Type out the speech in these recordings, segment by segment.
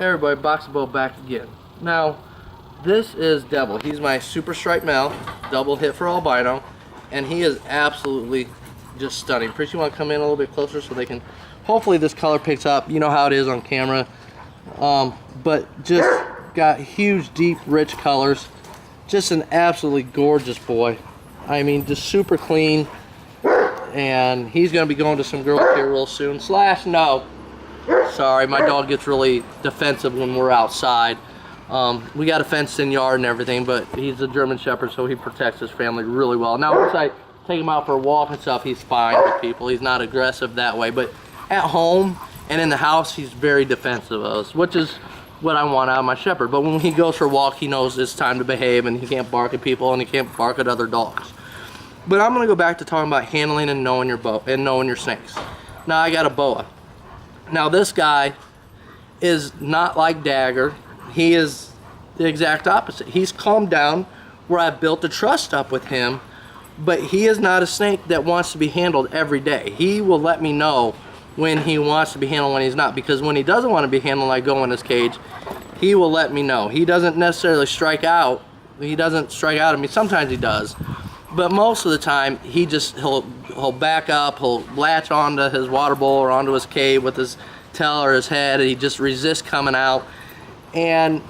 Hey everybody, Box of Bow back again. Now, this is Devil. He's my super striped male, double hit for albino, and he is absolutely just stunning. Pretty sure you want to come in a little bit closer so they can, hopefully this color picks up. You know how it is on camera. But just got huge, deep, rich colors. Just an absolutely gorgeous boy. I mean, just super clean. And he's going to be going to some girls here real soon. No. Sorry, my dog gets really defensive when we're outside. We got a fenced-in yard and everything, but he's a German Shepherd, so he protects his family really well. Now, once I take him out for a walk and stuff, he's fine with people. He's not aggressive that way, but at home and in the house, he's very defensive of us, which is what I want out of my Shepherd. But when he goes for a walk, he knows it's time to behave, and he can't bark at people, and he can't bark at other dogs. But I'm going to go back to talking about handling and knowing your bow and knowing your snakes. Now, I got a boa. Now this guy is not like Dagger. He is the exact opposite. He's calmed down where I've built a trust up with him, but he is not a snake that wants to be handled every day. He will let me know when he wants to be handled, when he's not, because when he doesn't want to be handled, I go in his cage, he will let me know. He doesn't necessarily strike out. He doesn't strike out at me. Sometimes he does. But most of the time, he'll back up, he'll latch onto his water bowl or onto his cave with his tail or his head, and he just resists coming out. And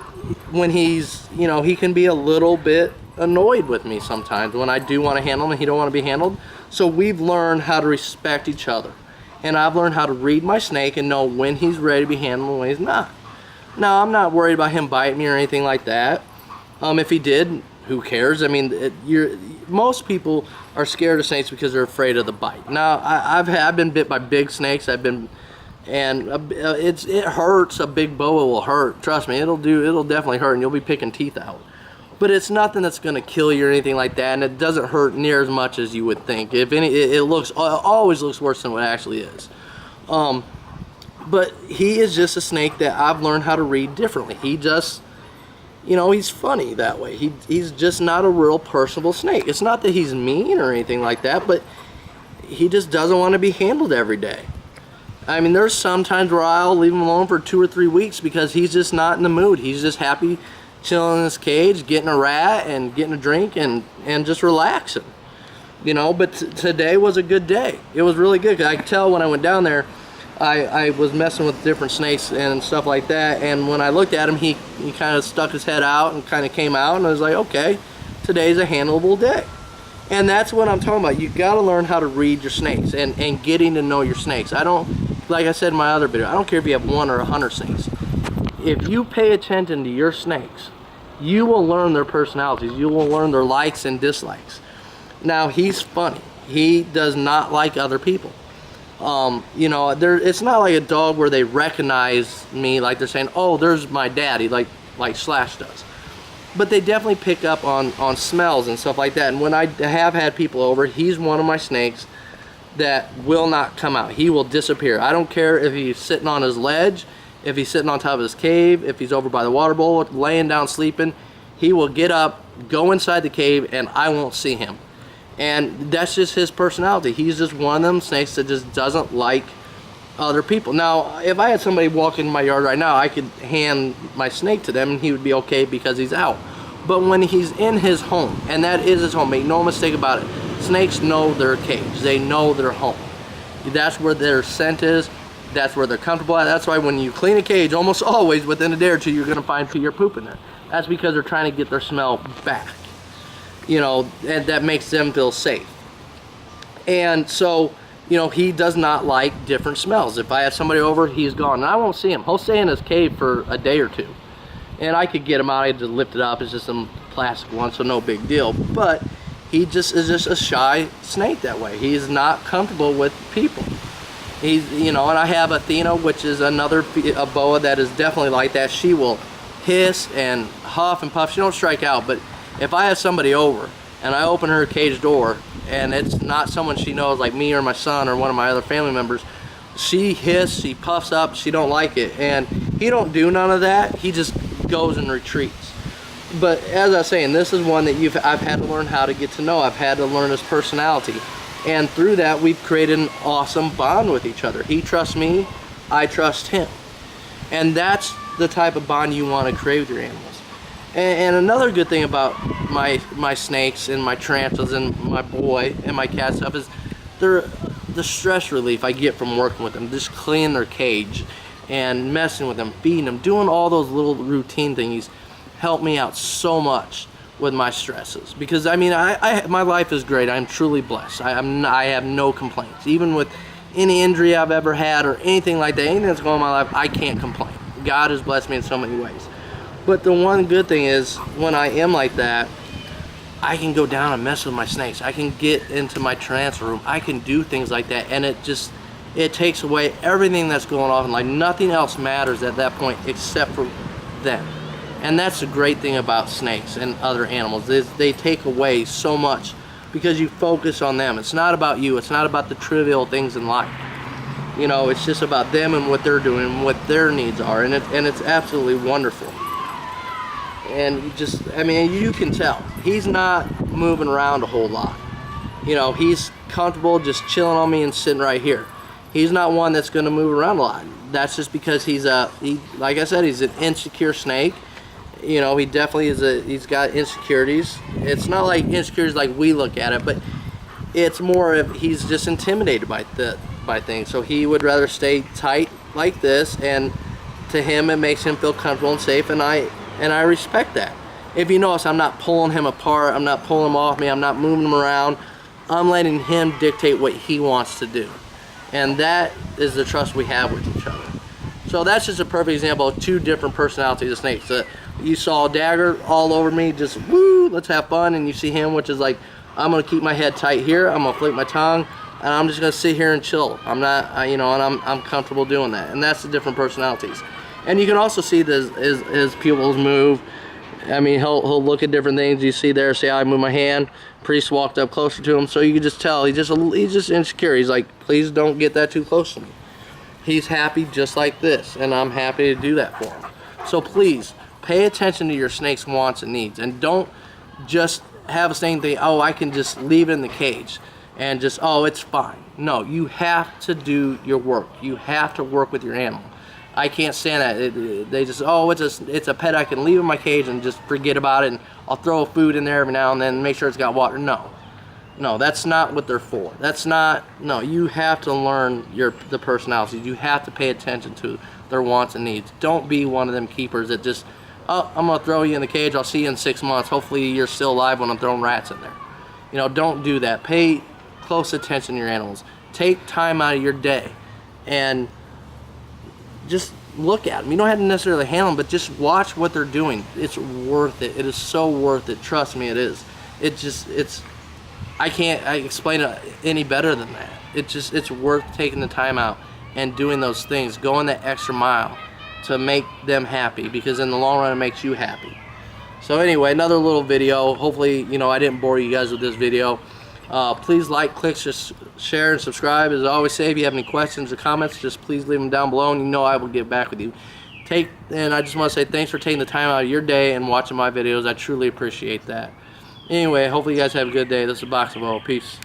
when he's, you know, he can be a little bit annoyed with me sometimes when I do want to handle him and he don't want to be handled. So we've learned how to respect each other. And I've learned how to read my snake and know when he's ready to be handled and when he's not. Now, I'm not worried about him biting me or anything like that. If he did, who cares? I mean, most people are scared of snakes because they're afraid of the bite. Now, I've been bit by big snakes. And it hurts. A big boa will hurt. Trust me, it'll definitely hurt, and you'll be picking teeth out. But it's nothing that's going to kill you or anything like that, and it doesn't hurt near as much as you would think. If any, it always looks worse than what it actually is. But he is just a snake that I've learned how to read differently. He just, you know, he's funny that way. He's just not a real personable snake. It's not that he's mean or anything like that, but he just doesn't want to be handled every day. I mean, there's sometimes where I'll leave him alone for 2 or 3 weeks because he's just not in the mood. He's just happy chilling in his cage, getting a rat and getting a drink and just relaxing. You know, but today was a good day. It was really good. I could tell when I went down there, I was messing with different snakes and stuff like that, and when I looked at him, he kind of stuck his head out and kind of came out, and I was like, okay, today's a handleable day. And that's what I'm talking about. You got to learn how to read your snakes and getting to know your snakes. I don't, like I said in my other video, I don't care if you have 1 or 100 snakes. If you pay attention to your snakes, you will learn their personalities. You will learn their likes and dislikes. Now, he's funny. He does not like other people. You know, it's not like a dog where they recognize me, like they're saying, oh, there's my daddy, like Slash does. But they definitely pick up on smells and stuff like that. And when I have had people over, he's one of my snakes that will not come out. He will disappear. I don't care if he's sitting on his ledge, if he's sitting on top of his cave, if he's over by the water bowl, laying down sleeping. He will get up, go inside the cave, and I won't see him. And that's just his personality. He's just one of them snakes that just doesn't like other people. Now, if I had somebody walk in my yard right now, I could hand my snake to them and he would be okay because he's out. But when he's in his home, and that is his home, make no mistake about it, snakes know their cage. They know their home. That's where their scent is. That's where they're comfortable at. That's why when you clean a cage, almost always within a day or two, you're going to find pee or poop in there. That's because they're trying to get their smell back. You know, and that makes them feel safe. And so, you know, he does not like different smells. If I have somebody over, he's gone, and I won't see him. He'll stay in his cave for a day or two, and I could get him out. I had to lift it up. It's just some plastic one, so no big deal. But he just is just a shy snake that way. He's not comfortable with people. He's, you know, and I have Athena, which is another a boa that is definitely like that. She will hiss and huff and puff. She don't strike out, but if I have somebody over and I open her cage door and it's not someone she knows like me or my son or one of my other family members, she hisses, she puffs up, she don't like it. And he don't do none of that. He just goes and retreats. But as I was saying, this is one that I've had to learn how to get to know. I've had to learn his personality. And through that, we've created an awesome bond with each other. He trusts me, I trust him. And that's the type of bond you want to create with your animals. And another good thing about my snakes and my tarantulas and my boy and my cat stuff is the stress relief I get from working with them, just cleaning their cage and messing with them, feeding them, doing all those little routine things help me out so much with my stresses. Because I mean, my life is great. I'm truly blessed. I have no complaints. Even with any injury I've ever had or anything like that, anything that's going on in my life, I can't complain. God has blessed me in so many ways. But the one good thing is, when I am like that, I can go down and mess with my snakes. I can get into my tarantula room. I can do things like that, and it takes away everything that's going on. Like, nothing else matters at that point except for them. And that's the great thing about snakes and other animals, is they take away so much because you focus on them. It's not about you. It's not about the trivial things in life. You know, it's just about them and what they're doing and what their needs are, and it's absolutely wonderful. And I mean, you can tell he's not moving around a whole lot. You know, he's comfortable just chilling on me and sitting right here. He's not one that's going to move around a lot. That's just because like I said, he's an insecure snake. You know, he definitely is he's got insecurities. It's not like insecurities like we look at it, but it's more of he's just intimidated by things. So he would rather stay tight like this, and to him it makes him feel comfortable and safe, and I respect that. If you notice, I'm not pulling him apart, I'm not pulling him off me, I'm not moving him around. I'm letting him dictate what he wants to do. And that is the trust we have with each other. So that's just a perfect example of two different personalities of snakes. You saw Dagger all over me, just woo, let's have fun, and you see him, which is like, I'm gonna keep my head tight here, I'm gonna flick my tongue, and I'm just gonna sit here and chill. I'm not, you know, and I'm comfortable doing that. And that's the different personalities. And you can also see his pupils move. I mean, he'll look at different things. You see there, see how I move my hand. Priest walked up closer to him, so you can just tell he's just insecure. He's like, please don't get that too close to me. He's happy just like this, and I'm happy to do that for him. So please, pay attention to your snake's wants and needs, and don't just have a snake think, oh, I can just leave it in the cage and just, oh, it's fine. No, you have to do your work. You have to work with your animal. I can't stand that. They just, oh, it's a pet I can leave in my cage and just forget about it, and I'll throw food in there every now and then and make sure it's got water. No, that's not what they're for. No, you have to learn the personalities. You have to pay attention to their wants and needs. Don't be one of them keepers that just, oh, I'm gonna throw you in the cage, I'll see you in 6 months, hopefully you're still alive when I'm throwing rats in there. You know, don't do that. Pay close attention to your animals. Take time out of your day and just look at them. You don't have to necessarily handle them, but just watch what they're doing. It's worth it. It is so worth it. Trust me, it is. I can't explain it any better than that. It's worth taking the time out and doing those things, going that extra mile to make them happy, because in the long run it makes you happy. So anyway, another little video. Hopefully, you know, I didn't bore you guys with this video. Please like, click, share, and subscribe. As I always say, if you have any questions or comments, just please leave them down below, and you know I will get back with you. And I just want to say thanks for taking the time out of your day and watching my videos. I truly appreciate that. Anyway, hopefully you guys have a good day. This is Box of O. Peace.